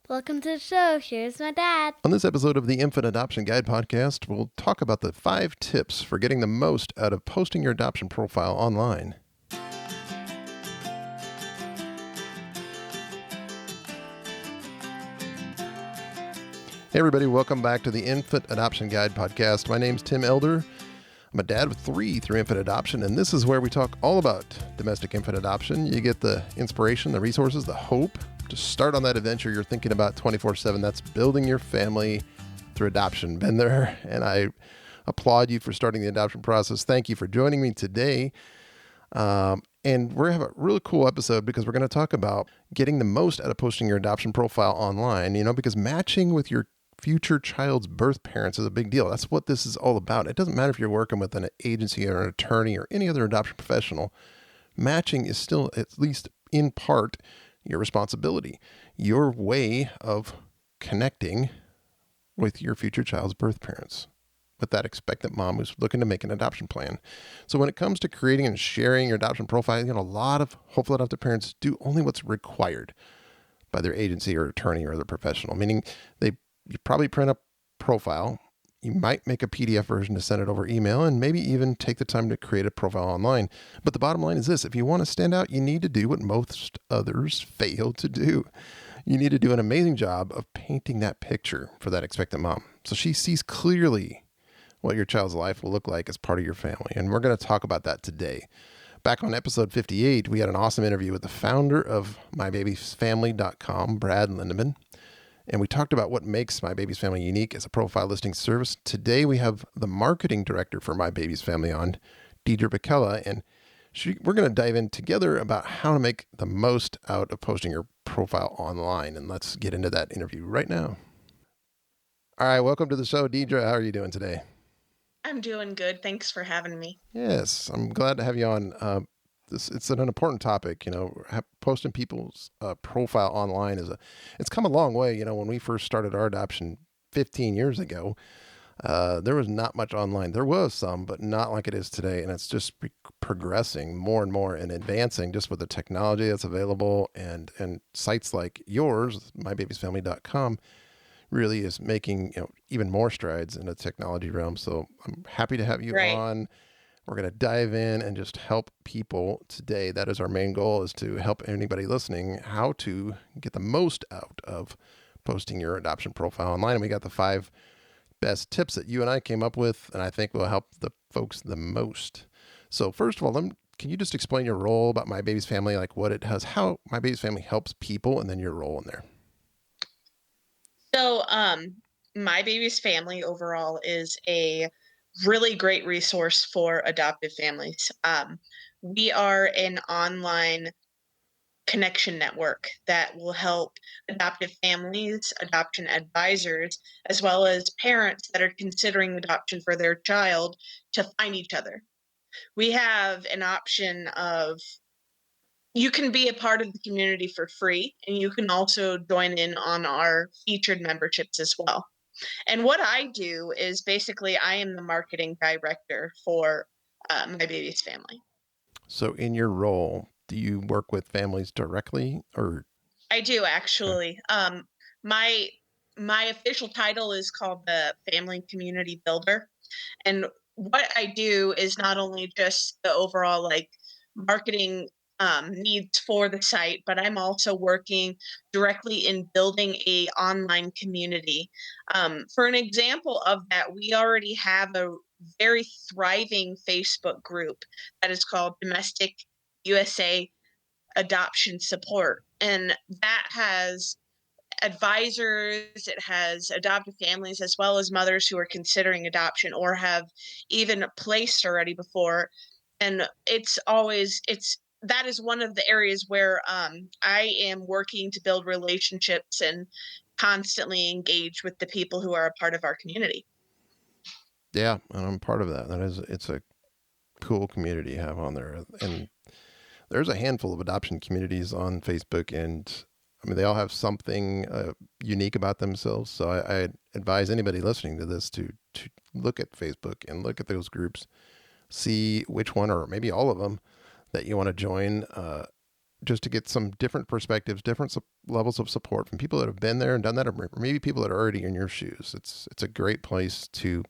Welcome to the show. Here's my dad. On this episode of the Infant Adoption Guide podcast, we'll talk about the 5 tips for getting the most out of posting your adoption profile online. Hey everybody, welcome back to the Infant Adoption Guide podcast. My name's Tim Elder. I'm a dad of 3 through infant adoption, and this is where we talk all about domestic infant adoption. You get the inspiration, the resources, the hope to start on that adventure you're thinking about 24/7. That's building your family through adoption. Been there, and I applaud you for starting the adoption process. Thank you for joining me today. And we're going to have a really cool episode because we're going to talk about getting the most out of posting your adoption profile online, because matching with your future child's birth parents is a big deal. That's what this is all about. It doesn't matter if you're working with an agency or an attorney or any other adoption professional. Matching is still, at least in part, your responsibility, your way of connecting with your future child's birth parents, with that expectant mom who's looking to make an adoption plan. So when it comes to creating and sharing your adoption profile, a lot of hopeful adoptive parents do only what's required by their agency or attorney or other professional, meaning you probably print a profile. You might make a PDF version to send it over email and maybe even take the time to create a profile online. But the bottom line is this: if you want to stand out, you need to do what most others fail to do. You need to do an amazing job of painting that picture for that expectant mom, so she sees clearly what your child's life will look like as part of your family. And we're going to talk about that today. Back on episode 58, we had an awesome interview with the founder of MyBabiesFamily.com, Brad Lindeman. And we talked about what makes My Baby's Family unique as a profile listing service. Today, we have the marketing director for My Baby's Family on, Deidre Bacella, and we're going to dive in together about how to make the most out of posting your profile online. And let's get into that interview right now. All right, welcome to the show, Deidre. How are you doing today? I'm doing good. Thanks for having me. Yes, I'm glad to have you on. It's an important topic, posting people's profile online it's come a long way. When we first started our adoption 15 years ago, there was not much online. There was some, but not like it is today. And it's just progressing more and more and advancing just with the technology that's available, and sites like yours, mybabiesfamily.com, really is making even more strides in the technology realm. So I'm happy to have you on. We're going to dive in and just help people today. That is our main goal, is to help anybody listening how to get the most out of posting your adoption profile online. And we got the 5 best tips that you and I came up with, and I think will help the folks the most. So first of all, can you just explain your role about My Baby's Family, like what it does, how My Baby's Family helps people, and then your role in there? So, My Baby's Family overall is a really great resource for adoptive families. We are an online connection network that will help adoptive families, adoption advisors, as well as parents that are considering adoption for their child to find each other. We have an option of you can be a part of the community for free, and you can also join in on our featured memberships as well. And what I do is basically I am the marketing director for My Baby's Family. So in your role, do you work with families directly, or? I do, actually. My official title is called the Family Community Builder. And what I do is not only just the overall marketing needs for the site, but I'm also working directly in building a online community. For an example of that, we already have a very thriving Facebook group that is called Domestic USA Adoption Support. And that has advisors, it has adoptive families, as well as mothers who are considering adoption or have even placed already before. And that is one of the areas where I am working to build relationships and constantly engage with the people who are a part of our community. Yeah, and I'm part of that. It's a cool community you have on there. And there's a handful of adoption communities on Facebook, and they all have something unique about themselves. So I advise anybody listening to this to look at Facebook and look at those groups, see which one, or maybe all of them, that you want to join. just to get some different perspectives, different levels of support from people that have been there and done that, or maybe people that are already in your shoes. It's a great place to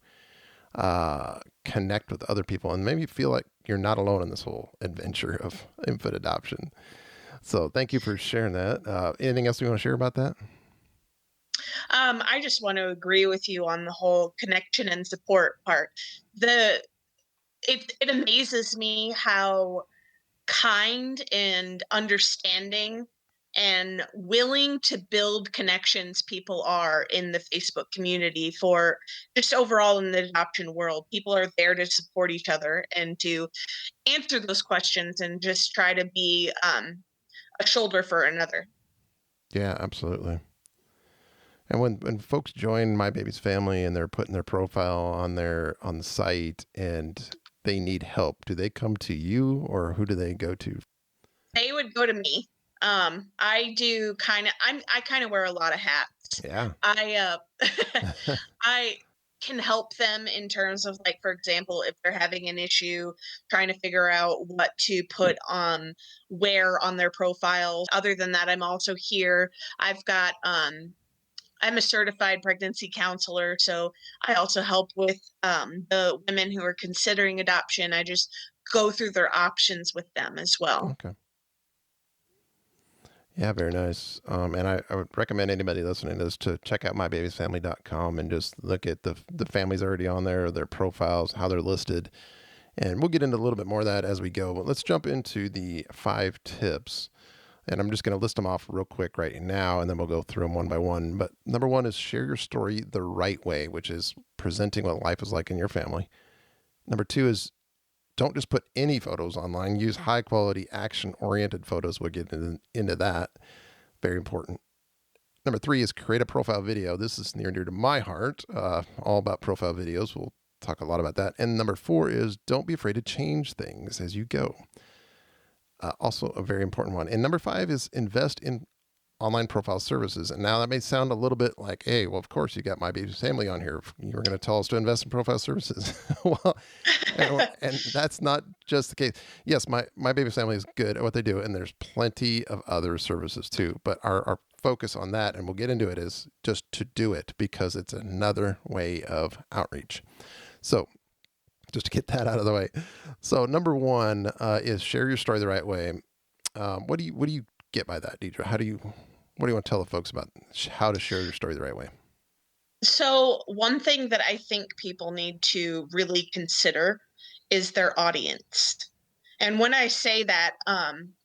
connect with other people and maybe feel like you're not alone in this whole adventure of infant adoption. So thank you for sharing that. Anything else you want to share about that? I just want to agree with you on the whole connection and support part. It amazes me how kind and understanding and willing to build connections people are in the Facebook community for just overall in the adoption world. People are there to support each other and to answer those questions and just try to be a shoulder for another. Yeah, absolutely. And when folks join My Baby's Family and they're putting their profile on the site and they need help, do they come to you or who do they go to? They would go to me. I do I kind of wear a lot of hats. Yeah. I can help them in terms of, like, for example, if they're having an issue trying to figure out what to put on where on their profile. Other than that, I'm also here. I've got I'm a certified pregnancy counselor, so I also help with the women who are considering adoption. I just go through their options with them as well. Okay. Yeah, very nice. And I would recommend anybody listening to this to check out mybabysfamily.com and just look at the families already on there, their profiles, how they're listed. And we'll get into a little bit more of that as we go. But let's jump into the 5 tips. And I'm just going to list them off real quick right now, and then we'll go through them one by one. But number 1 is share your story the right way, which is presenting what life is like in your family. Number 2 is don't just put any photos online. Use high quality, action-oriented photos. We'll get into that. Very important. Number 3 is create a profile video. This is near and dear to my heart. All about profile videos. We'll talk a lot about that. And number 4 is don't be afraid to change things as you go. Also a very important one. And number 5 is invest in online profile services. And now that may sound a little bit like, hey, well, of course you got My Baby's Family on here. You were going to tell us to invest in profile services. Well, and that's not just the case. Yes, My Baby's Family is good at what they do, and there's plenty of other services too. But our focus on that, and we'll get into it, is just to do it because it's another way of outreach. So just to get that out of the way. So number 1 is share your story the right way. What do you get by that, Deidre? What do you want to tell the folks about how to share your story the right way? So one thing that I think people need to really consider is their audience. And when I say that,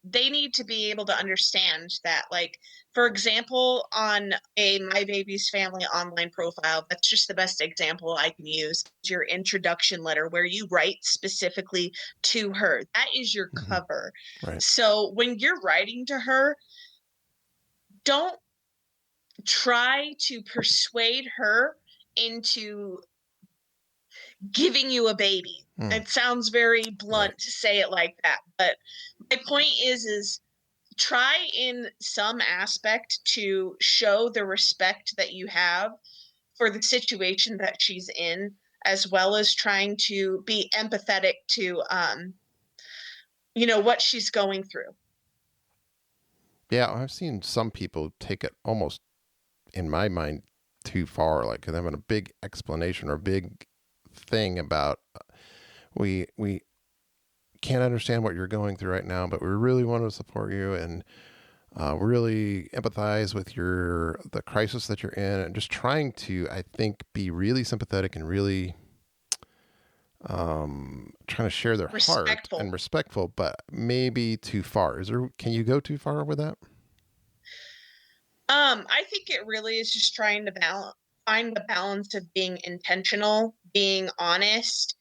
they need to be able to understand that, like, for example, on a My Baby's Family online profile, that's just the best example I can use. Your introduction letter where you write specifically to her. That is your cover. Right. So when you're writing to her, don't try to persuade her into giving you a baby. It sounds very blunt to say it like that, but my point is try in some aspect to show the respect that you have for the situation that she's in, as well as trying to be empathetic to what she's going through. Yeah, I've seen some people take it almost, in my mind, too far, like having a big explanation or a big thing about we can't understand what you're going through right now, but we really want to support you and really empathize with the crisis that you're in, and just trying to, I think, be really sympathetic and really trying to share their heart and respectful, but maybe too far. Can you go too far with that? I think it really is just trying to find the balance of being intentional, being honest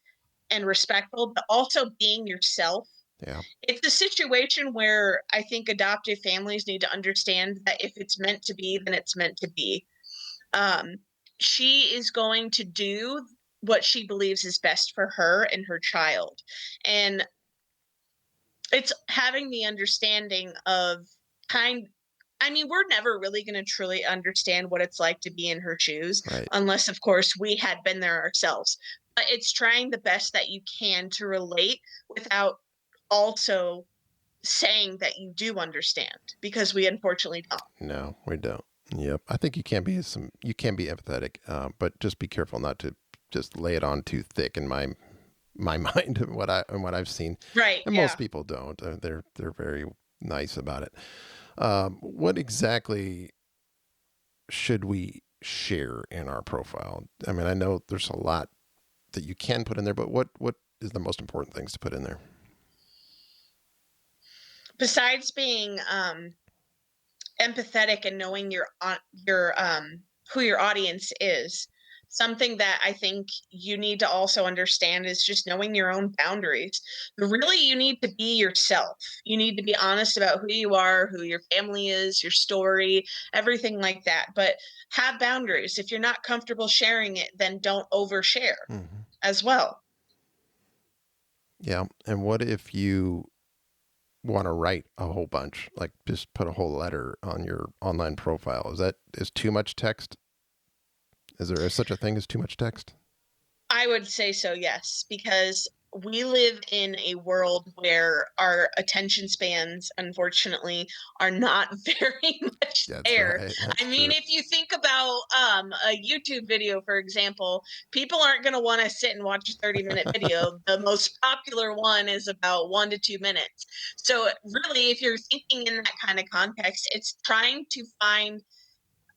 and respectful, but also being yourself. Yeah. It's a situation where I think adoptive families need to understand that if it's meant to be, then it's meant to be. She is going to do what she believes is best for her and her child. And it's having the understanding of we're never really going to truly understand what it's like to be in her shoes, right, unless, of course, we had been there ourselves. But it's trying the best that you can to relate without also saying that you do understand, because we unfortunately don't. No, we don't. Yep. I think you can be empathetic, but just be careful not to just lay it on too thick in my mind and what I've seen. Right. And Yeah. most people don't. They're very nice about it. What exactly should we share in our profile? I mean, I know there's a lot that you can put in there, but what is the most important things to put in there? Besides being empathetic and knowing your who your audience is, something that I think you need to also understand is just knowing your own boundaries. Really, you need to be yourself. You need to be honest about who you are, who your family is, your story, everything like that. But have boundaries. If you're not comfortable sharing it, then don't overshare as well. Yeah. And what if you want to write a whole bunch, like just put a whole letter on your online profile? Is too much text? Is there such a thing as too much text? I would say so, yes, because we live in a world where our attention spans, unfortunately, are not very much there. Right. That's I mean, true. if you think about a YouTube video, for example, people aren't going to want to sit and watch a 30-minute video. The most popular one is about 1 to 2 minutes. So really, if you're thinking in that kind of context, it's trying to find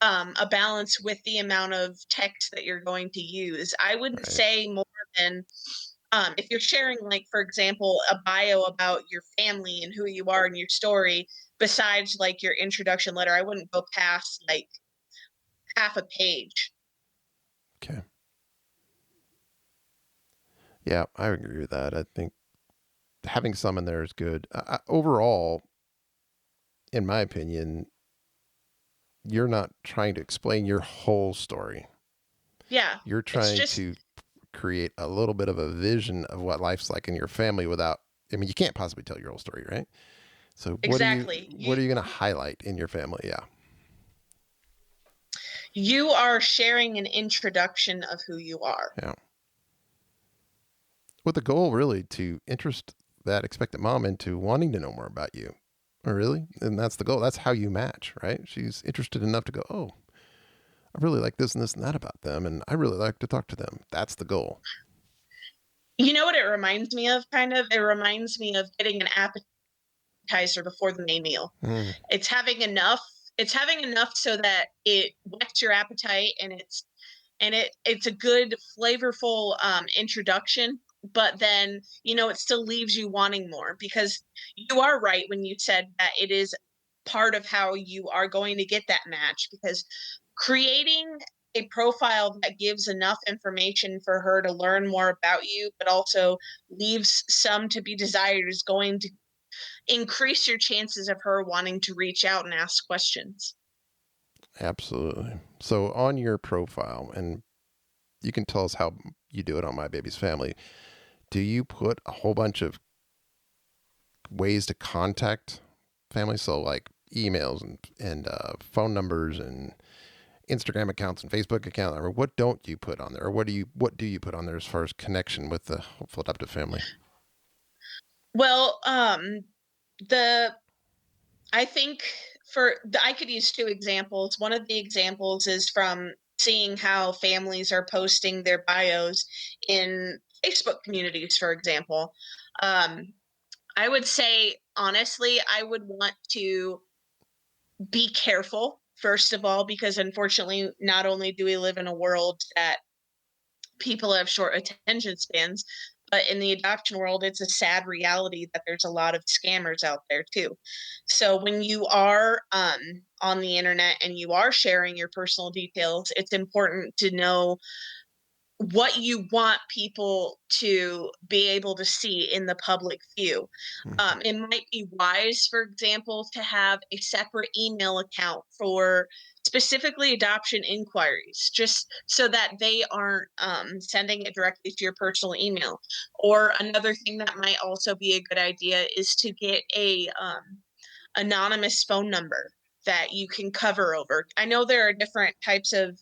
a balance with the amount of text that you're going to use. I wouldn't say more than if you're sharing, like, for example, a bio about your family and who you are and your story, besides like your introduction letter, I wouldn't go past like half a page. Okay. Yeah, I agree with that. I think having some in there is good. Overall, in my opinion, you're not trying to explain your whole story. Yeah. You're trying to create a little bit of a vision of what life's like in your family without, I mean, you can't possibly tell your whole story, right? So exactly. What are you going to highlight in your family? Yeah. You are sharing an introduction of who you are. Yeah. With the goal really to interest that expectant mom into wanting to know more about you. Oh, really? And that's the goal. That's how you match, right? She's interested enough to go, oh, I really like this and this and that about them, and I really like to talk to them. That's the goal. You know what it reminds me of, kind of? It reminds me of getting an appetizer before the main meal. It's having enough so that it whets your appetite, and it's a good flavorful introduction, but then it still leaves you wanting more, because you are right when you said that it is part of how you are going to get that match, because creating a profile that gives enough information for her to learn more about you, but also leaves some to be desired, is going to increase your chances of her wanting to reach out and ask questions. Absolutely. So on your profile, and you can tell us how you do it on My Baby's Family, do you put a whole bunch of ways to contact family? So like emails and phone numbers and Instagram accounts and Facebook accounts, or what don't you put on there? Or what do you put on there as far as connection with the hopeful adoptive family? Well, I think I could use 2 examples. One of the examples is from seeing how families are posting their bios in Facebook communities, for example. I would say, honestly, I would want to be careful, first of all, because unfortunately, not only do we live in a world that people have short attention spans, but in the adoption world, it's a sad reality that there's a lot of scammers out there too. So when you are on the internet and you are sharing your personal details, it's important to know what you want people to be able to see in the public view. It might be wise, for example, to have a separate email account for specifically adoption inquiries, just so that they aren't sending it directly to your personal email. Or another thing that might also be a good idea is to get a anonymous phone number that you can cover over. I know there are different types of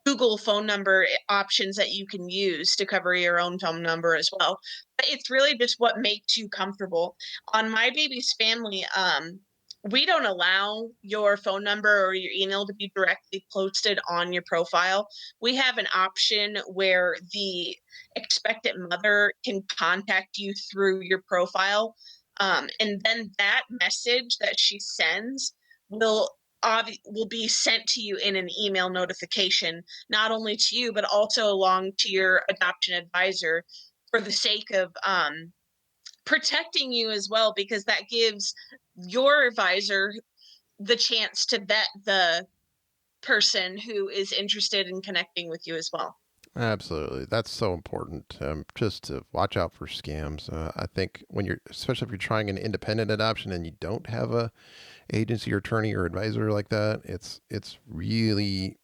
Google phone number options that you can use to cover your own phone number as well. But it's really just what makes you comfortable. On My Baby's Family, we don't allow your phone number or your email to be directly posted on your profile. We have an option where the expectant mother can contact you through your profile. And then that message that she sends will will be sent to you in an email notification, not only to you, but also along to your adoption advisor for the sake of protecting you as well, because that gives your advisor the chance to vet the person who is interested in connecting with you as well. Absolutely. That's so important. Just to watch out for scams. I think especially if you're trying an independent adoption and you don't have a agency or attorney or advisor like that, it's really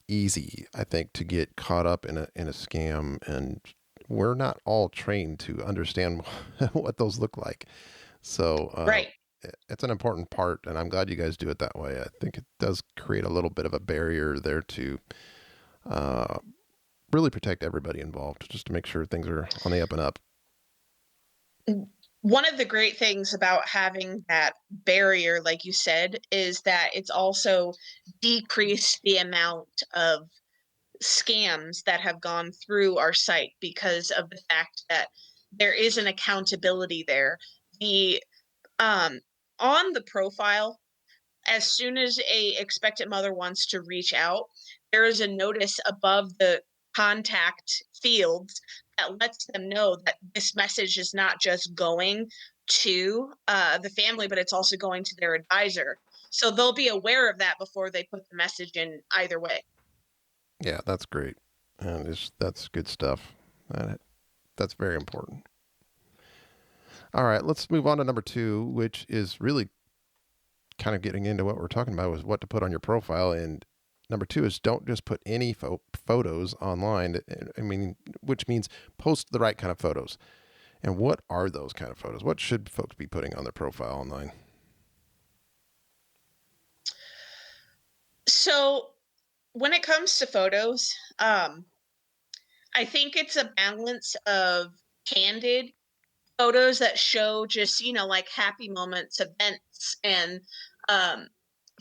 easy, I think, to get caught up in a scam, and we're not all trained to understand what those look like. So right. It's an important part, and I'm glad you guys do it that way. I think it does create a little bit of a barrier there to really protect everybody involved, just to make sure things are on the up and up. One of the great things about having that barrier, like you said, is that it's also decreased the amount of scams that have gone through our site because of the fact that there is an accountability there. The on the profile, as soon as a expectant mother wants to reach out, there is a notice above the contact fields that lets them know that this message is not just going to the family, but it's also going to their advisor. So they'll be aware of that before they put the message in either way. Yeah, that's great. And that's good stuff. That's very important. All right, let's move on to number 2, which is really kind of getting into what we're talking about, was what to put on your profile. And number 2 is don't just put any photos online. I mean, which means post the right kind of photos. And what are those kind of photos? What should folks be putting on their profile online? So when it comes to photos, I think it's a balance of candid photos that show just, like happy moments, events, and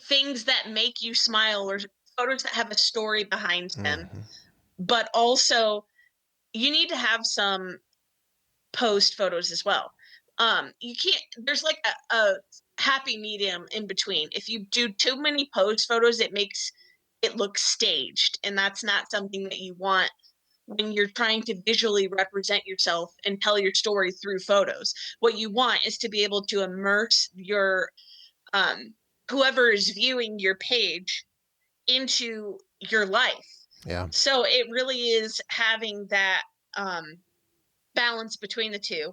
things that make you smile, or photos that have a story behind them. Mm-hmm. But also, you need to have some post photos as well. You can't, there's like a happy medium in between. If you do too many post photos, it makes it look staged, and that's not something that you want when you're trying to visually represent yourself and tell your story through photos. What you want is to be able to immerse your whoever is viewing your page into your life. Yeah. So it really is having that balance between the two.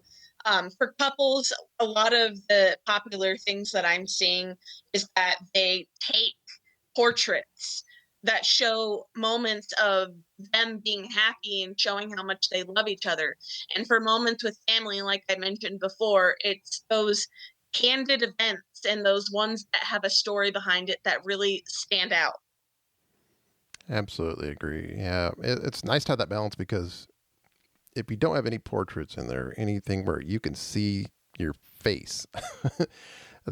For couples, a lot of the popular things that I'm seeing is that they take portraits that show moments of them being happy and showing how much they love each other. And for moments with family, like I mentioned before, it's those candid events and those ones that have a story behind it that really stand out. Absolutely agree. Yeah, it's nice to have that balance, because if you don't have any portraits in there, anything where you can see your face,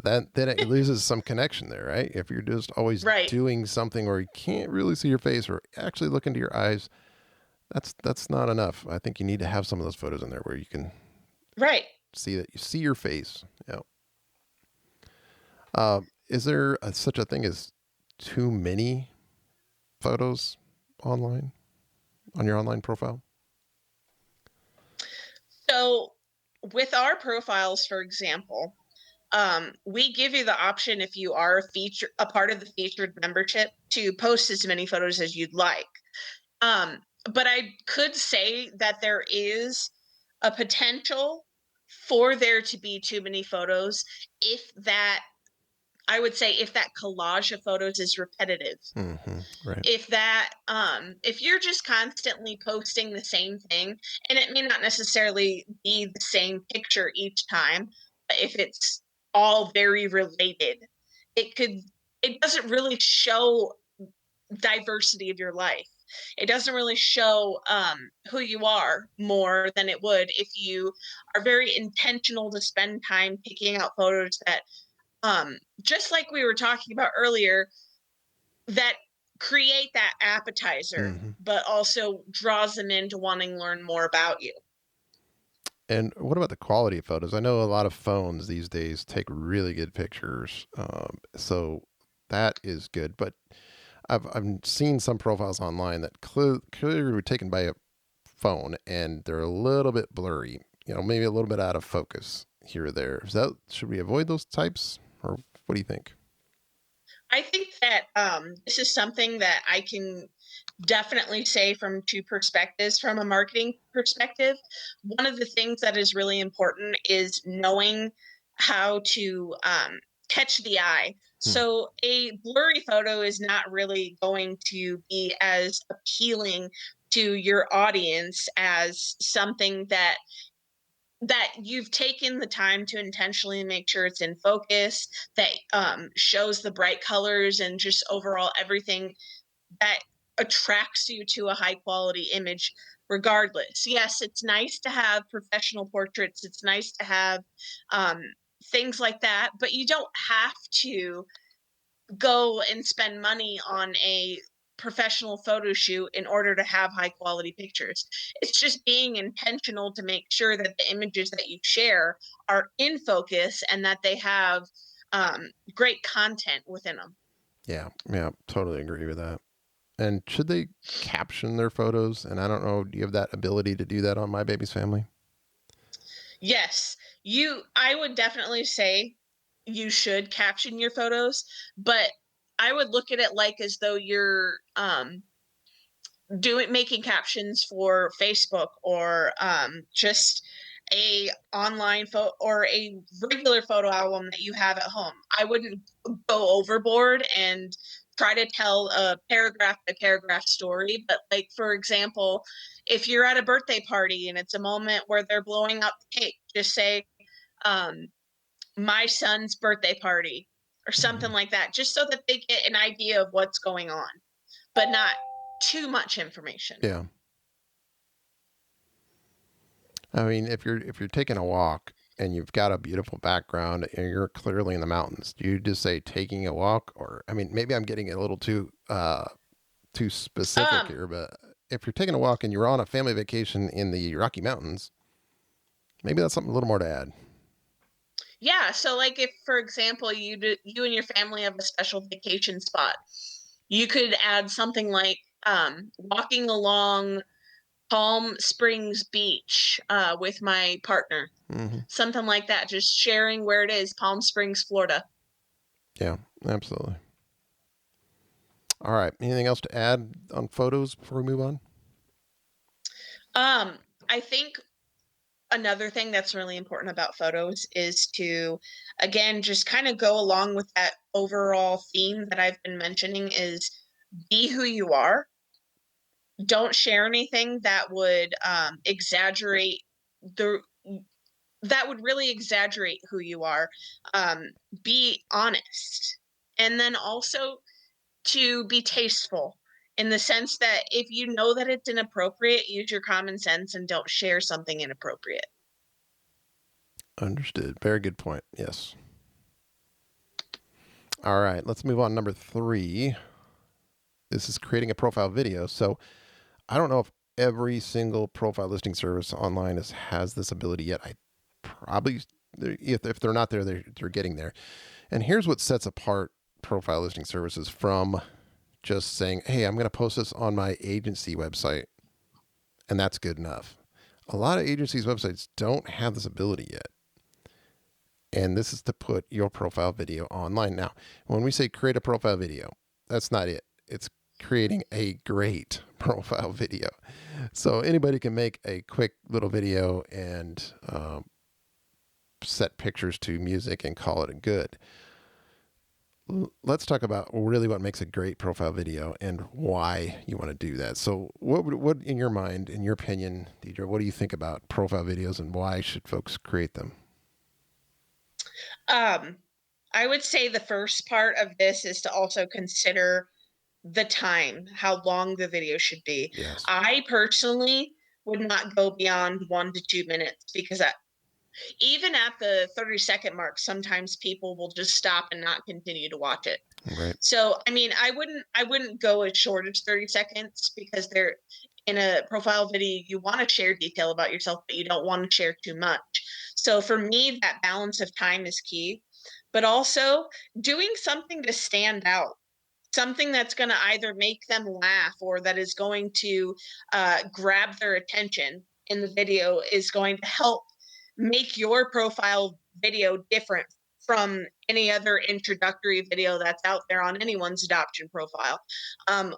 then it loses some connection there, right? If you're just always doing something where you can't really see your face or actually look into your eyes, that's not enough. I think you need to have some of those photos in there where you can see that you see your face. Yeah. Is there such a thing as too many photos online on your online profile? So with our profiles, for example, we give you the option, if you are a part of the featured membership, to post as many photos as you'd like. But I could say that there is a potential for there to be too many photos if that collage of photos is repetitive. Mm-hmm. Right. If you're just constantly posting the same thing, and it may not necessarily be the same picture each time, but if it's all very related, it doesn't really show diversity of your life. It doesn't really show who you are more than it would if you are very intentional to spend time picking out photos that, just like we were talking about earlier, that create that appetizer, Mm-hmm. but also draws them into wanting to learn more about you. And what about the quality of photos? I know a lot of phones these days take really good pictures, so that is good. But I've seen some profiles online that clearly were taken by a phone, and they're a little bit blurry. Maybe a little bit out of focus here or there. Should we avoid those types, or what do you think? I think that this is something that I can definitely say from two perspectives. From a marketing perspective, one of the things that is really important is knowing how to catch the eye. So a blurry photo is not really going to be as appealing to your audience as something that you've taken the time to intentionally make sure it's in focus, that shows the bright colors and just overall everything that attracts you to a high quality image regardless. Yes, it's nice to have professional portraits. It's nice to have things like that, but you don't have to go and spend money on a professional photo shoot in order to have high quality pictures. It's just being intentional to make sure that the images that you share are in focus and that they have great content within them. Yeah, totally agree with that. And should they caption their photos? And I don't know, do you have that ability to do that on My Baby's Family? Yes, I would definitely say you should caption your photos, but I would look at it like as though you're making captions for Facebook or just a online photo or a regular photo album that you have at home. I wouldn't go overboard and try to tell a paragraph by paragraph story, but like, for example, if you're at a birthday party and it's a moment where they're blowing up the cake, just say my son's birthday party or something like that, just so that they get an idea of what's going on, but not too much information. Yeah. I mean, if you're taking a walk and you've got a beautiful background and you're clearly in the mountains, do you just say taking a walk? Or, I mean, maybe I'm getting a little too specific here, but if you're taking a walk and you're on a family vacation in the Rocky Mountains, maybe that's something a little more to add. Yeah, so like if, for example, you and your family have a special vacation spot, you could add something like walking along Palm Springs Beach with my partner. Mm-hmm. Something like that, just sharing where it is, Palm Springs, Florida. Yeah, absolutely. All right. Anything else to add on photos before we move on? I think another thing that's really important about photos is to, again, just kind of go along with that overall theme that I've been mentioning, is be who you are. Don't share anything that would really exaggerate who you are. Be honest. And then also to be tasteful, in the sense that if you know that it's inappropriate, use your common sense and don't share something inappropriate. Understood. Very good point. Yes. All right. Let's move on. Number 3. This is creating a profile video. So I don't know if every single profile listing service online has this ability yet. I probably, if they're not there, they're getting there. And here's what sets apart profile listing services from just saying, hey, I'm going to post this on my agency website, and that's good enough. A lot of agencies' websites don't have this ability yet. And this is to put your profile video online. Now, when we say create a profile video, that's not it. It's creating a great profile video. So anybody can make a quick little video and set pictures to music and call it a good. Let's talk about really what makes a great profile video and why you want to do that. So what in your mind, in your opinion, Deidre, what do you think about profile videos and why should folks create them? I would say the first part of this is to also consider the time, how long the video should be. Yes. I personally would not go beyond 1 to 2 minutes because even at the 30-second mark, sometimes people will just stop and not continue to watch it. Right. So, I mean, I wouldn't go as short as 30 seconds because they're in a profile video, you want to share detail about yourself, but you don't want to share too much. So for me, that balance of time is key, but also doing something to stand out, something that's going to either make them laugh or that is going to grab their attention in the video is going to help make your profile video different from any other introductory video that's out there on anyone's adoption profile.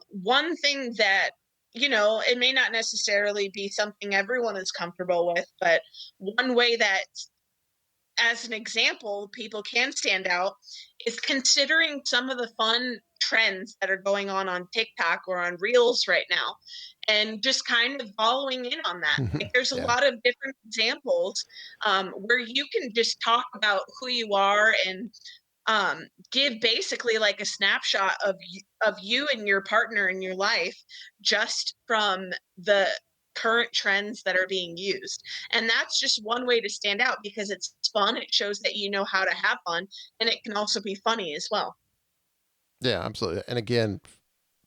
One thing that, it may not necessarily be something everyone is comfortable with, but one way that, as an example, people can stand out is considering some of the fun trends that are going on TikTok or on Reels right now, and just kind of following in on that. Like, there's a Yeah. lot of different examples where you can just talk about who you are and give basically like a snapshot of you and your partner in your life just from the current trends that are being used. And that's just one way to stand out because it's fun. It shows that you know how to have fun, and it can also be funny as well. Yeah, absolutely. And again,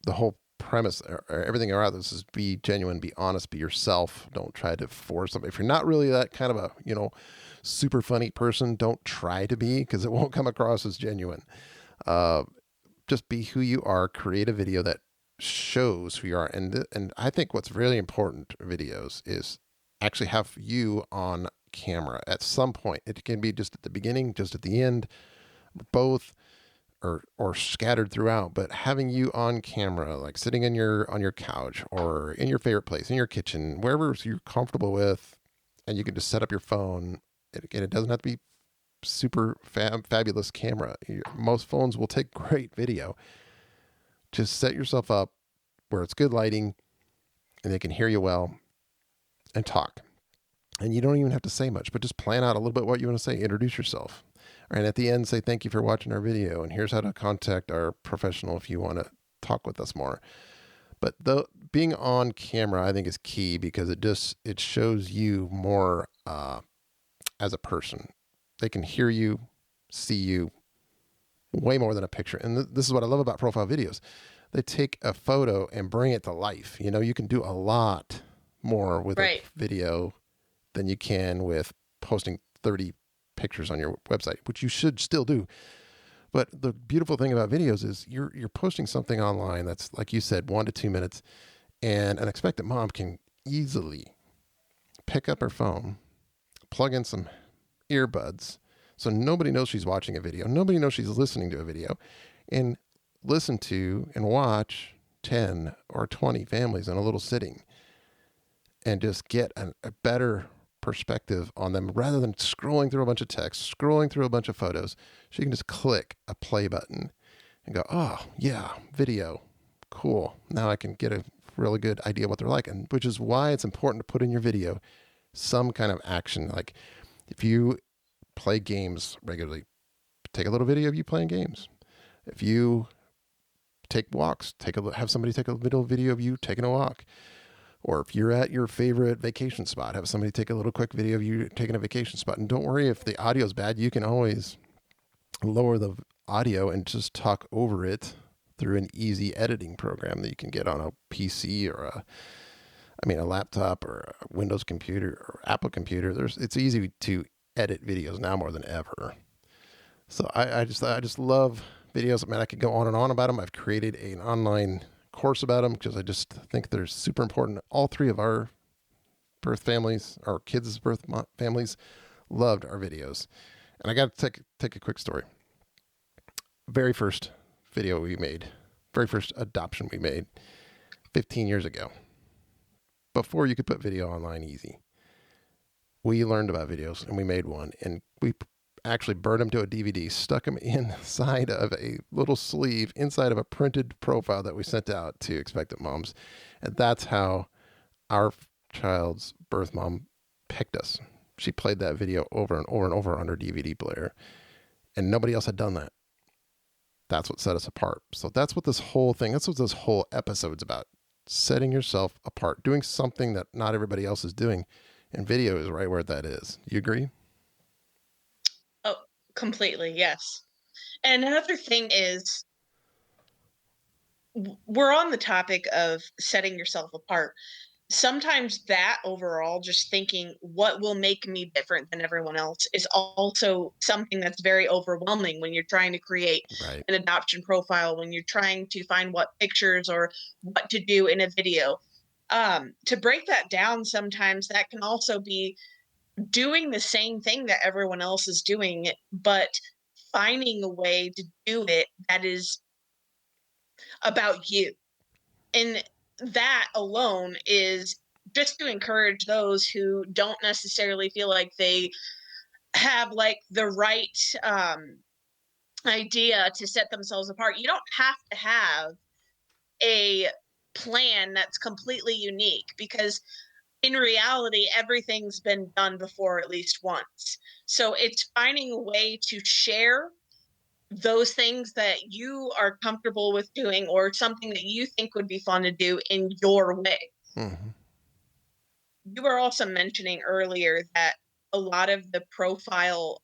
the whole premise or everything around this is be genuine, be honest, be yourself. Don't try to force something. If you're not really that kind of a, super funny person, don't try to be, because it won't come across as genuine. Just be who you are, create a video that shows who you are. And I think what's really important in videos is actually have you on camera at some point. It can be just at the beginning, just at the end, both, or scattered throughout, but having you on camera, like sitting on your couch or in your favorite place, in your kitchen, wherever you're comfortable with, and you can just set up your phone. Again, it doesn't have to be super fabulous camera. Most phones will take great video. Just set yourself up where it's good lighting and they can hear you well and talk. And you don't even have to say much, but just plan out a little bit what you want to say. Introduce yourself. And at the end, say, thank you for watching our video. And here's how to contact our professional if you want to talk with us more. But being on camera, I think, is key because it shows you more as a person. They can hear you, see you way more than a picture. And this is what I love about profile videos. They take a photo and bring it to life. You can do a lot more with a video than you can with posting 30 pictures on your website, which you should still do. But the beautiful thing about videos is you're posting something online that's, like you said, 1 to 2 minutes, and an expectant mom can easily pick up her phone, plug in some earbuds, so nobody knows she's watching a video, nobody knows she's listening to a video, and listen to and watch 10 or 20 families in a little sitting and just get a better perspective on them rather than scrolling through a bunch of text, scrolling through a bunch of photos. She can just click a play button and go, oh yeah, video, cool. Now I can get a really good idea what they're like. And which is why it's important to put in your video some kind of action. Like if you play games regularly, take a little video of you playing games. If you take walks, have somebody take a little video of you taking a walk. Or if you're at your favorite vacation spot, have somebody take a little quick video of you taking a vacation spot. And don't worry if the audio is bad. You can always lower the audio and just talk over it through an easy editing program that you can get on a PC or a laptop or a Windows computer or Apple computer. It's easy to edit videos now more than ever. So I just love videos. Man, I could go on and on about them. I've created an online course about them because I just think they're super important. All three of our birth families, our kids' birth families, loved our videos. And I got to take a quick story. Very first video we made, very first adoption we made 15 years ago, before you could put video online easy. We learned about videos and we made one, and we actually burned them to a DVD, stuck them inside of a little sleeve, inside of a printed profile that we sent out to expectant moms. And that's how our child's birth mom picked us. She played that video over and over and over on her DVD player, and nobody else had done that. That's what set us apart. So that's what this whole episode's about. Setting yourself apart, doing something that not everybody else is doing. And video is right where that is. You agree? Oh, completely. Yes. And another thing is, we're on the topic of setting yourself apart. Sometimes that overall, just thinking what will make me different than everyone else, is also something that's very overwhelming when you're trying to create Right. an adoption profile, when you're trying to find what pictures or what to do in a video. To break that down, sometimes that can also be doing the same thing that everyone else is doing, but finding a way to do it that is about you. And that alone is just to encourage those who don't necessarily feel like they have like the right idea to set themselves apart. You don't have to have a plan that's completely unique, because in reality, everything's been done before at least once. So it's finding a way to share those things that you are comfortable with doing, or something that you think would be fun to do in your way. Mm-hmm. You were also mentioning earlier that a lot of the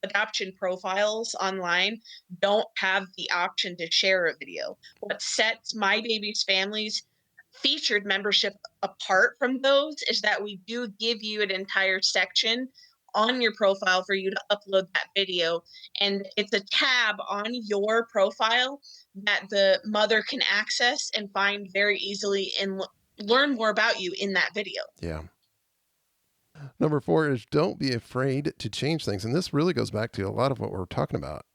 adoption profiles online don't have the option to share a video. What sets My Baby's Family's featured membership apart from those is that we do give you an entire section on your profile for you to upload that video. And it's a tab on your profile that the mother can access and find very easily and learn more about you in that video. Yeah. Number 4 is don't be afraid to change things. And this really goes back to a lot of what we're talking about.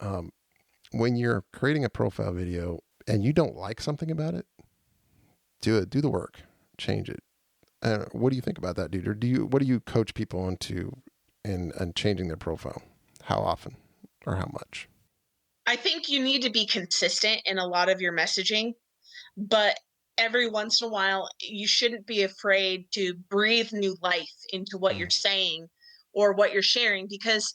When you're creating a profile video and you don't like something about it, do it. Do the work. Change it. What do you think about that, dude? Or what do you coach people into in changing their profile? How often or how much? I think you need to be consistent in a lot of your messaging, but every once in a while, you shouldn't be afraid to breathe new life into what you're saying or what you're sharing, because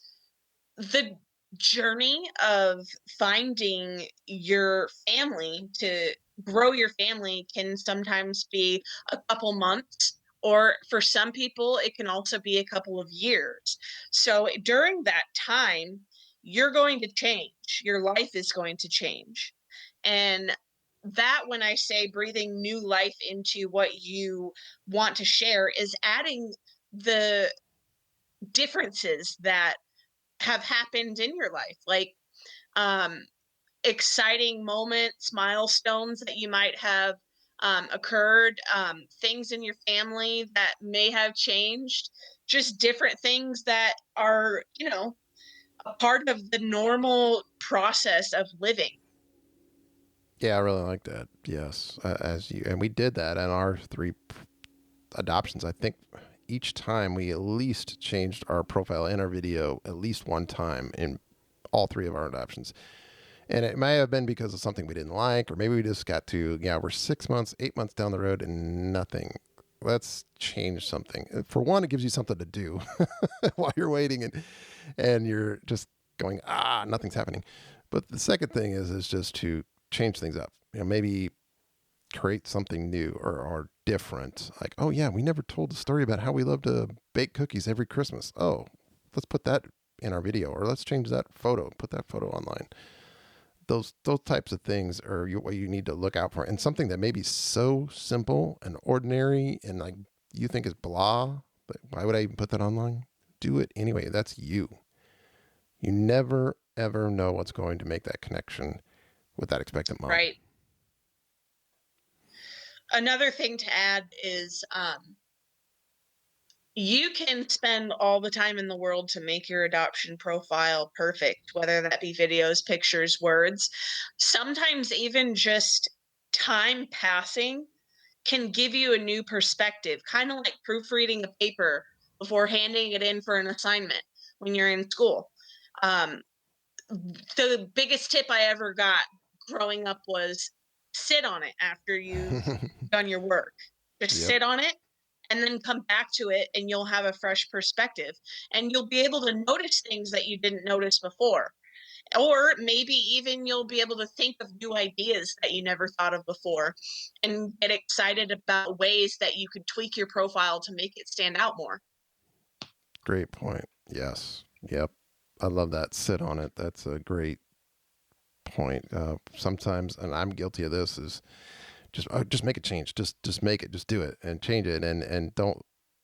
the journey of finding your family, to grow your family, can sometimes be a couple months, or for some people, it can also be a couple of years. So during that time, you're going to change. Your life is going to change. And that, when I say breathing new life into what you want to share, is adding the differences that have happened in your life, like exciting moments, milestones that you might have occurred, things in your family that may have changed, just different things that are, a part of the normal process of living. Yeah, I really like that. Yes, and we did that in our 3 adoptions. I think each time we at least changed our profile and our video at least one time in all 3 of our adoptions. And it may have been because of something we didn't like, or maybe we just got to, we're 6 months, 8 months down the road and nothing. Let's change something. For one, it gives you something to do while you're waiting and you're just going, nothing's happening. But the second thing is just to change things up. Maybe create something new or different. Like, oh yeah, we never told the story about how we love to bake cookies every Christmas. Oh, let's put that in our video, or let's change that photo, put that photo online. Those types of things are what you need to look out for. And something that may be so simple and ordinary and like you think is blah, but why would I even put that online? Do it anyway. That's you. You never, ever know what's going to make that connection with that expectant mom. Right. Another thing to add is you can spend all the time in the world to make your adoption profile perfect, whether that be videos, pictures, words. Sometimes even just time passing can give you a new perspective, kind of like proofreading a paper before handing it in for an assignment when you're in school. The biggest tip I ever got growing up was sit on it after you've done your work. Just sit on it and then come back to it, and you'll have a fresh perspective, and you'll be able to notice things that you didn't notice before. Or maybe even you'll be able to think of new ideas that you never thought of before and get excited about ways that you could tweak your profile to make it stand out more. Great point. Yes. Yep. I love that. Sit on it. That's a great point. Sometimes, and I'm guilty of this, is just make a change. Just make it. Just do it and change it. And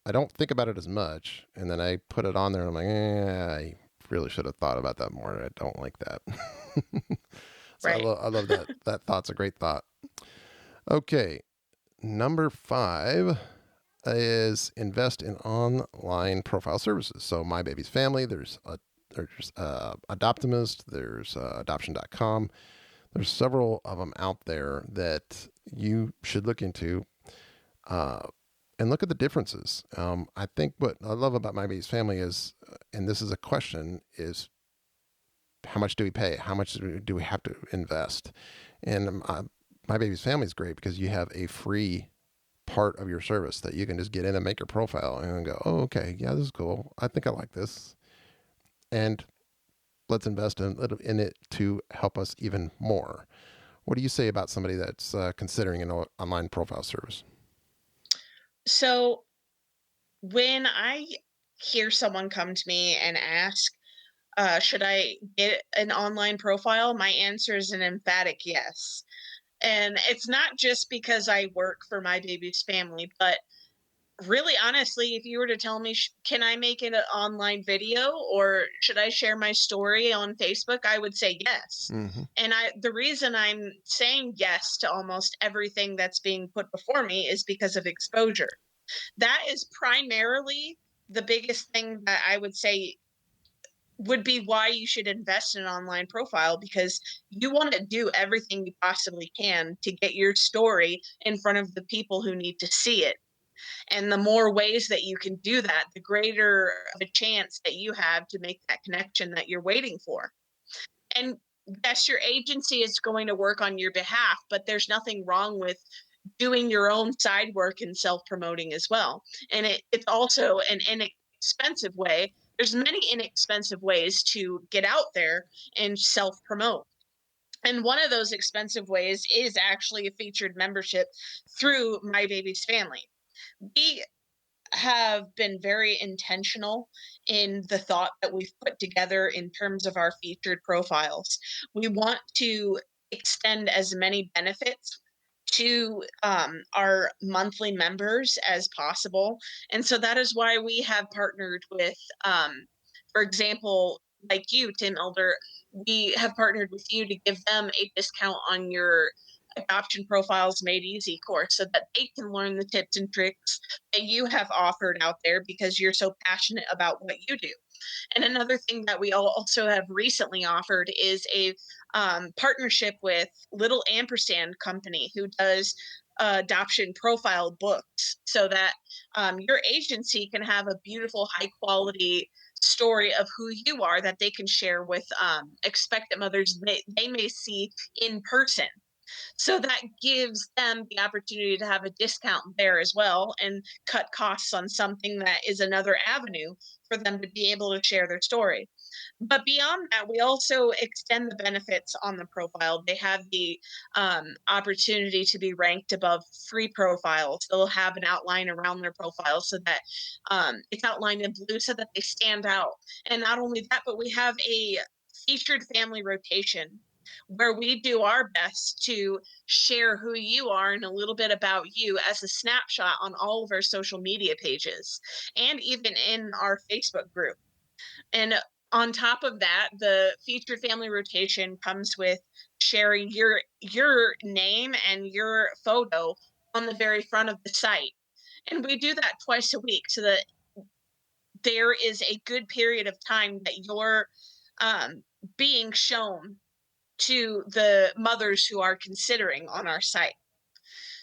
I don't think about it as much. And then I put it on there and I'm like, I really should have thought about that more. I don't like that. So Right. I love that. That thought's a great thought. Okay. Number 5 is invest in online profile services. So My Baby's Family, there's Adoptimist, there's adoption.com. There's several of them out there that you should look into and look at the differences. I think what I love about My Baby's Family is, and this is a question, is how much do we pay? How much do we have to invest? And My Baby's Family is great because you have a free part of your service that you can just get in and make your profile and go, oh, okay, yeah, this is cool. I think I like this. And let's invest in it to help us even more. What do you say about somebody that's considering an online profile service? So when I hear someone come to me and ask, should I get an online profile? My answer is an emphatic yes. And it's not just because I work for My Baby's Family, but really honestly, if you were to tell me, can I make an online video or should I share my story on Facebook? I would say yes. Mm-hmm. And the reason I'm saying yes to almost everything that's being put before me is because of exposure. That is primarily the biggest thing that I would say would be why you should invest in an online profile, because you want to do everything you possibly can to get your story in front of the people who need to see it. And the more ways that you can do that, the greater of a chance that you have to make that connection that you're waiting for. And yes, your agency is going to work on your behalf, but there's nothing wrong with doing your own side work and self-promoting as well. And it's also an inexpensive way. There's many inexpensive ways to get out there and self-promote. And one of those expensive ways is actually a featured membership through My Baby's Family. We have been very intentional in the thought that we've put together in terms of our featured profiles. We want to extend as many benefits to our monthly members as possible. And so that is why we have partnered with, for example, like you, Tim Elder, we have partnered with you to give them a discount on your Adoption Profiles Made Easy course so that they can learn the tips and tricks that you have offered out there because you're so passionate about what you do. And another thing that we also have recently offered is a partnership with Little Ampersand Company, who does adoption profile books, so that your agency can have a beautiful, high quality story of who you are that they can share with expectant mothers they may see in person. So that gives them the opportunity to have a discount there as well and cut costs on something that is another avenue for them to be able to share their story. But beyond that, we also extend the benefits on the profile. They have the opportunity to be ranked above free profiles. They'll have an outline around their profile so that it's outlined in blue so that they stand out. And not only that, but we have a featured family rotation where we do our best to share who you are and a little bit about you as a snapshot on all of our social media pages and even in our Facebook group. And on top of that, the featured family rotation comes with sharing your name and your photo on the very front of the site. And we do that twice a week so that there is a good period of time that you're being shown to the mothers who are considering on our site.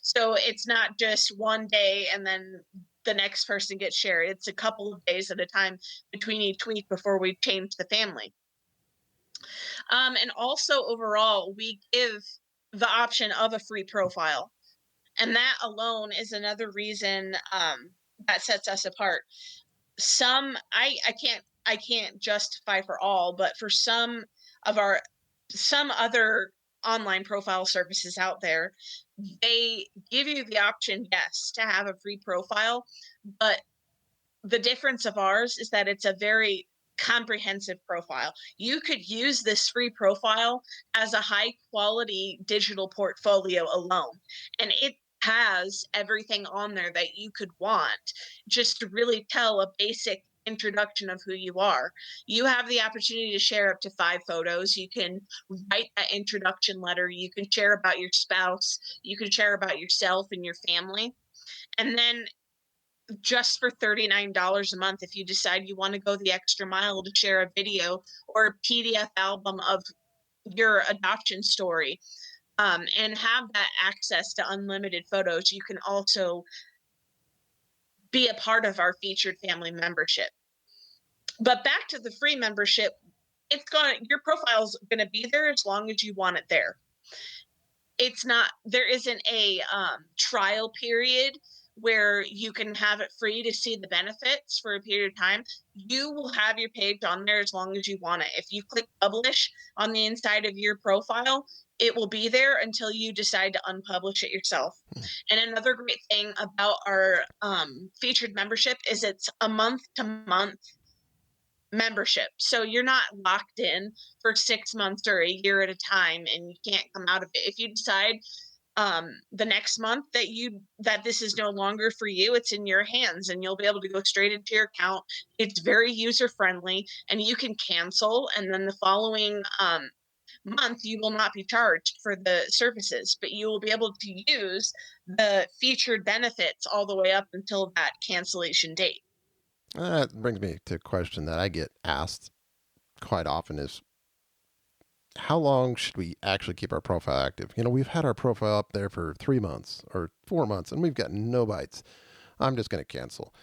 So it's not just one day and then the next person gets shared. It's a couple of days at a time between each week before we change the family. And also overall, we give the option of a free profile. And that alone is another reason that sets us apart. I can't justify for all, but for some of our some other online profile services out there, they give you the option, yes, to have a free profile, but the difference of ours is that it's a very comprehensive profile. You could use this free profile as a high quality digital portfolio alone, and it has everything on there that you could want just to really tell a basic introduction of who you are. You have the opportunity to share up to 5 photos. You can write that introduction letter. You can share about your spouse. You can share about yourself and your family. And then just for $39 a month, if you decide you want to go the extra mile to share a video or a PDF album of your adoption story, and have that access to unlimited photos, you can also be a part of our featured family membership. But back to the free membership, your profile's gonna be there as long as you want it there. There isn't a trial period where you can have it free to see the benefits for a period of time. You will have your page on there as long as you want it. If you click publish on the inside of your profile, it will be there until you decide to unpublish it yourself. And another great thing about our featured membership is it's a month-to-month membership. So you're not locked in for 6 months or a year at a time and you can't come out of it. If you decide the next month that this is no longer for you, it's in your hands and you'll be able to go straight into your account. It's very user friendly and you can cancel, and then the following month you will not be charged for the services, but you will be able to use the featured benefits all the way up until that cancellation date. That brings me to a question that I get asked quite often is, how long should we actually keep our profile active? We've had our profile up there for 3 months or 4 months and we've got no bites. I'm just going to cancel.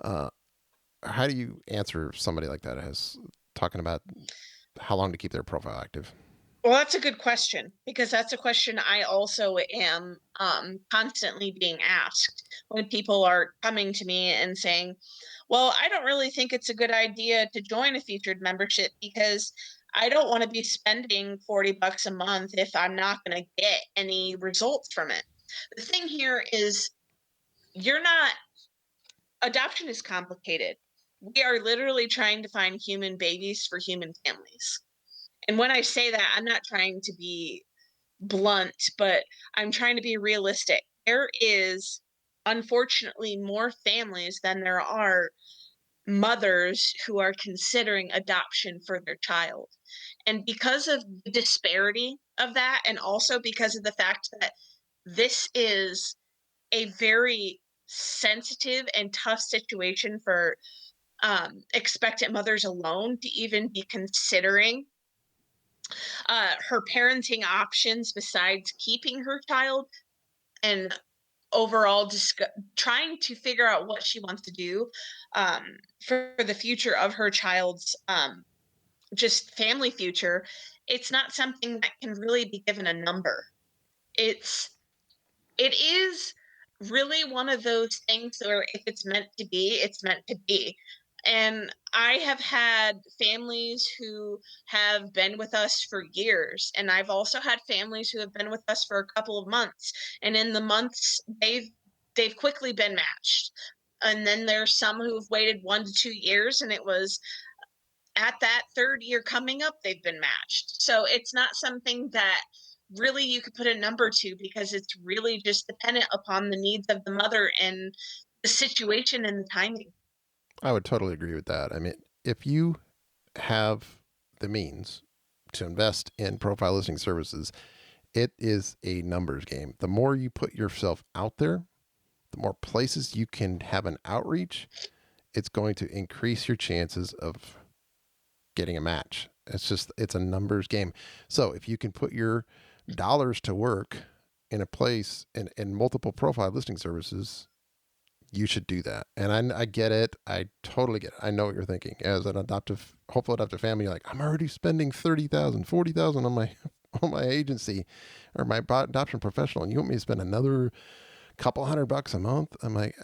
How do you answer somebody like that as talking about how long to keep their profile active? Well, that's a good question, because that's a question I also am constantly being asked when people are coming to me and saying, well, I don't really think it's a good idea to join a featured membership because I don't want to be spending $40 a month if I'm not going to get any results from it. The thing here is adoption is complicated. We are literally trying to find human babies for human families. And when I say that, I'm not trying to be blunt, but I'm trying to be realistic. There is, unfortunately, more families than there are mothers who are considering adoption for their child. And because of the disparity of that, and also because of the fact that this is a very sensitive and tough situation for expectant mothers alone to even be considering her parenting options besides keeping her child, and overall trying to figure out what she wants to do for the future of her child's just family future, it's not something that can really be given a number. It is really one of those things where if it's meant to be, it's meant to be. And I have had families who have been with us for years, and I've also had families who have been with us for a couple of months. And in the months, they've quickly been matched. And then there's some who've waited 1 to 2 years, and it was at that 3rd year coming up, they've been matched. So it's not something that really you could put a number to, because it's really just dependent upon the needs of the mother and the situation and the timing. I would totally agree with that. I mean, if you have the means to invest in profile listing services, it is a numbers game. The more you put yourself out there, the more places you can have an outreach, it's going to increase your chances of getting a match. It's a numbers game. So if you can put your dollars to work in a place in multiple profile listing services, you should do that. And I get it. I totally get it. I know what you're thinking. As an hopeful adoptive family, you're like, I'm already spending $30,000, $40,000 on my agency or my adoption professional, and you want me to spend another couple $100 a month? I'm like,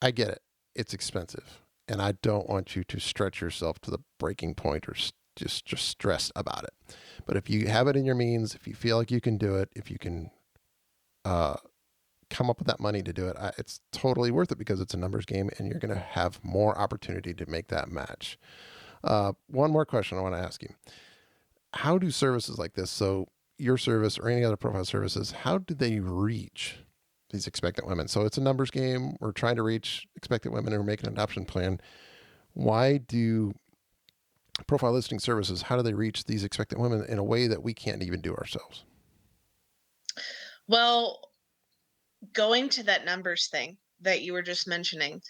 I get it. It's expensive. And I don't want you to stretch yourself to the breaking point or just stressed about it. But if you have it in your means, if you feel like you can do it, if you can come up with that money to do it, it's totally worth it because it's a numbers game and you're going to have more opportunity to make that match. One more question I want to ask you. How do services like this, so your service or any other profile services, how do they reach these expectant women? So it's a numbers game. We're trying to reach expectant women who are making an adoption plan. Why do profile listing services, how do they reach these expectant women in a way that we can't even do ourselves? Well, going to that numbers thing that you were just mentioning,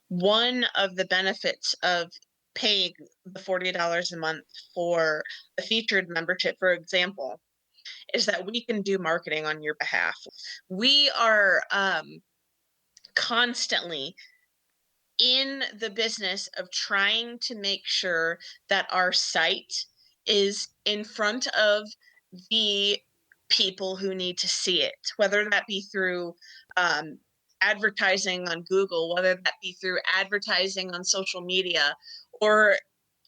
one of the benefits of paying the $40 a month for a featured membership, for example, is that we can do marketing on your behalf. We are constantly in the business of trying to make sure that our site is in front of the people who need to see it, whether that be through advertising on Google, whether that be through advertising on social media, or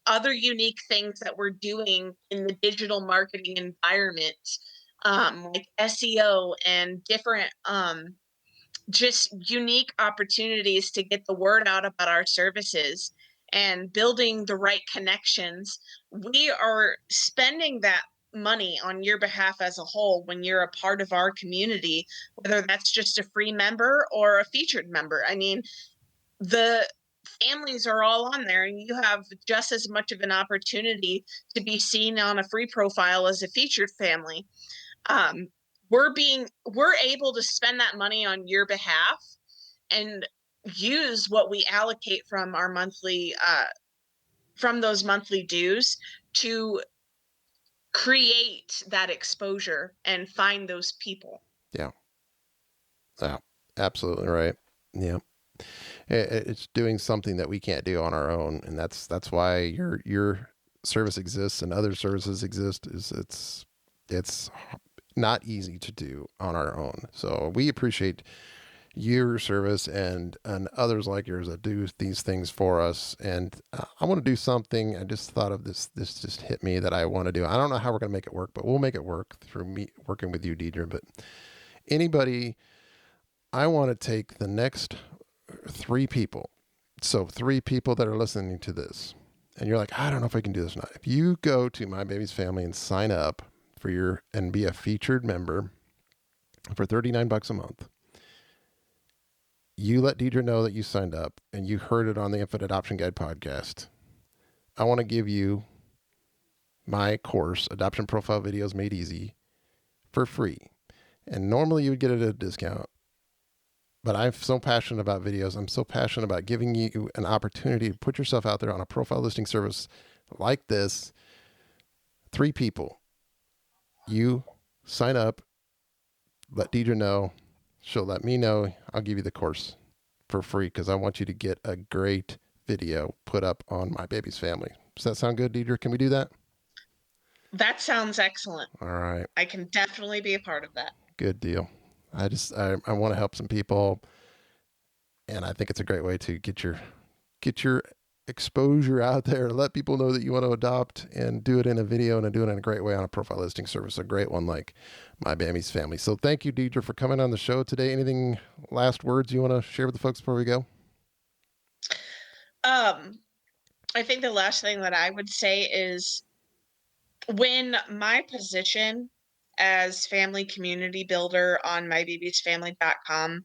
other unique things that we're doing in the digital marketing environment, like SEO and different just unique opportunities to get the word out about our services and building the right connections. We are spending that money on your behalf as a whole when you're a part of our community, whether that's just a free member or a featured member. I mean, the families are all on there and you have just as much of an opportunity to be seen on a free profile as a featured family. We're able to spend that money on your behalf and use what we allocate from our monthly from those monthly dues to create that exposure and find those people. Yeah, absolutely right. Yeah, it's doing something that we can't do on our own, and that's why your service exists and other services exist. It's not easy to do on our own. So we appreciate your service and others like yours that do these things for us. And I want to do something. I just thought of this just hit me that I want to do. I don't know how we're going to make it work, but we'll make it work through me working with you, Deidre. But anybody, I want to take the next 3 people. So 3 people that are listening to this and you're like, I don't know if I can do this or not. If you go to My Baby's Family and sign up and be a featured member for $39 a month, you let Deidre know that you signed up and you heard it on the Infant Adoption Guide podcast. I want to give you my course, Adoption Profile Videos Made Easy, for free. And normally you would get it at a discount, but I'm so passionate about videos. I'm so passionate about giving you an opportunity to put yourself out there on a profile listing service like this. 3 people. You sign up, let Deidre know, she'll let me know, I'll give you the course for free because I want you to get a great video put up on My Baby's Family. Does that sound good, Deidre? Can we do that? That sounds excellent. All right. I can definitely be a part of that. Good deal. I want to help some people, and I think it's a great way to get your exposure out there, let people know that you want to adopt, and do it in a video and do it in a great way on a profile listing service, a great one like My Baby's Family. So thank you, Deidre, for coming on the show today. Anything last words you want to share with the folks before we go? I think the last thing that I would say is when my position as family community builder on mybabiesfamily.com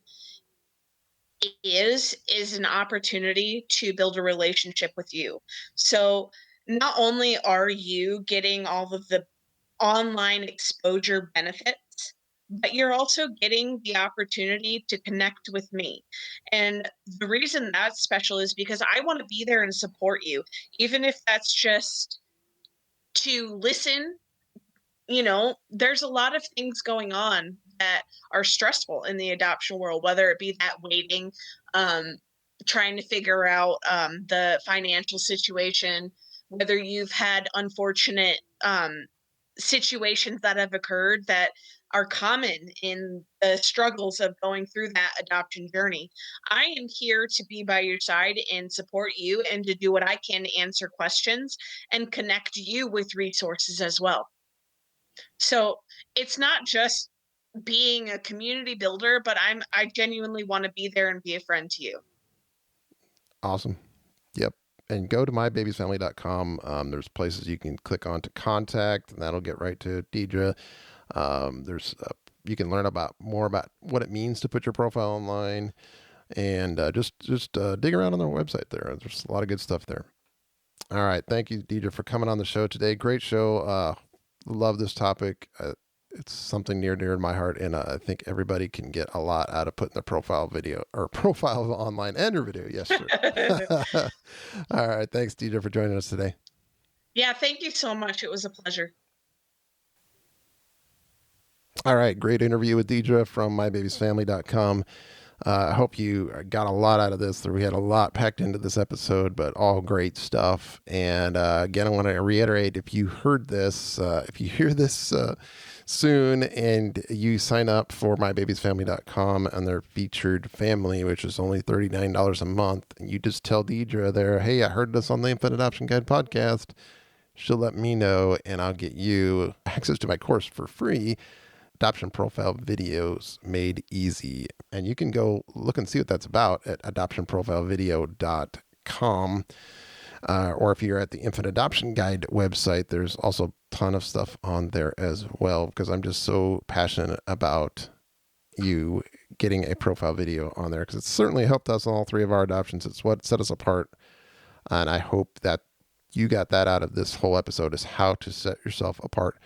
is an opportunity to build a relationship with you. So not only are you getting all of the online exposure benefits, but you're also getting the opportunity to connect with me. And the reason that's special is because I want to be there and support you, even if that's just to listen. You know, there's a lot of things going on that are stressful in the adoption world, whether it be that waiting, trying to figure out the financial situation, whether you've had unfortunate situations that have occurred that are common in the struggles of going through that adoption journey. I am here to be by your side and support you and to do what I can to answer questions and connect you with resources as well. So it's not just being a community builder, but I genuinely want to be there and be a friend to you. Awesome. Yep. And go to mybabiesfamily.com. There's places you can click on to contact, and that'll get right to Deidre. You can learn more about what it means to put your profile online, and just dig around on their website there. There's a lot of good stuff there. All right. Thank you, Deidre, for coming on the show today. Great show. Love this topic. It's something near to my heart, and I think everybody can get a lot out of putting their profile online and your video. Yes, sir. All right. Thanks, Deidre, for joining us today. Yeah, thank you so much. It was a pleasure. All right. Great interview with Deidre from mybabiesfamily.com. I hope you got a lot out of this. We had a lot packed into this episode, but all great stuff. And again, I want to reiterate, if you heard this, if you hear this soon and you sign up for mybabiesfamily.com and their featured family, which is only $39 a month, and you just tell Deidre there, hey, I heard this on the Infant Adoption Guide podcast, she'll let me know, and I'll get you access to my course for free. Adoption profile videos made easy. And you can go look and see what that's about at adoptionprofilevideo.com. Or if you're at the Infant Adoption Guide website, there's also a ton of stuff on there as well, because I'm just so passionate about you getting a profile video on there, because it's certainly helped us on all three of our adoptions. It's what set us apart. And I hope that you got that out of this whole episode, is how to set yourself apart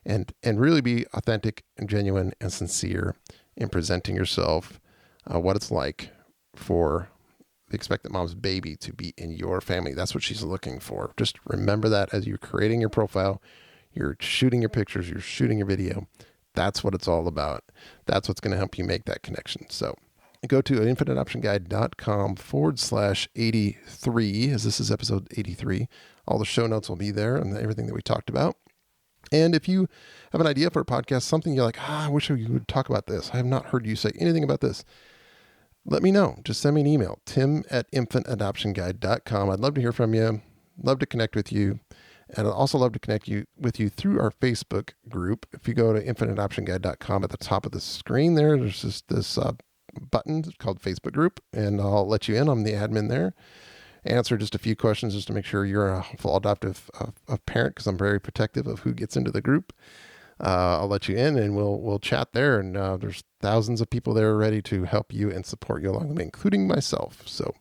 and really be authentic and genuine and sincere in presenting yourself, what it's like for the expectant mom's baby to be in your family. That's what she's looking for. Just remember that as you're creating your profile, you're shooting your pictures, you're shooting your video. That's what it's all about. That's what's going to help you make that connection. So go to infantadoptionguide.com/83, as this is episode 83. All the show notes will be there and everything that we talked about. And if you have an idea for a podcast, something you're like, I wish you would talk about this, I have not heard you say anything about this, let me know. Just send me an email, tim@infantadoptionguide.com. I'd love to hear from you. Love to connect with you. And I'd also love to connect with you through our Facebook group. If you go to infantadoptionguide.com, at the top of the screen there's just this button called Facebook group, and I'll let you in. I'm the admin there. Answer just a few questions just to make sure you're a full adoptive parent, because I'm very protective of who gets into the group. I'll let you in, and we'll chat there. And there's thousands of people there ready to help you and support you along the way, including myself. So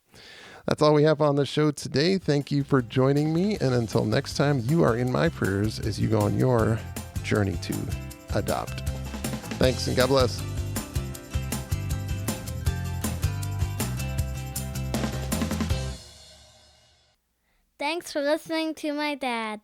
that's all we have on the show today. Thank you for joining me. And until next time, you are in my prayers as you go on your journey to adopt. Thanks, and God bless. Thanks for listening to my dad.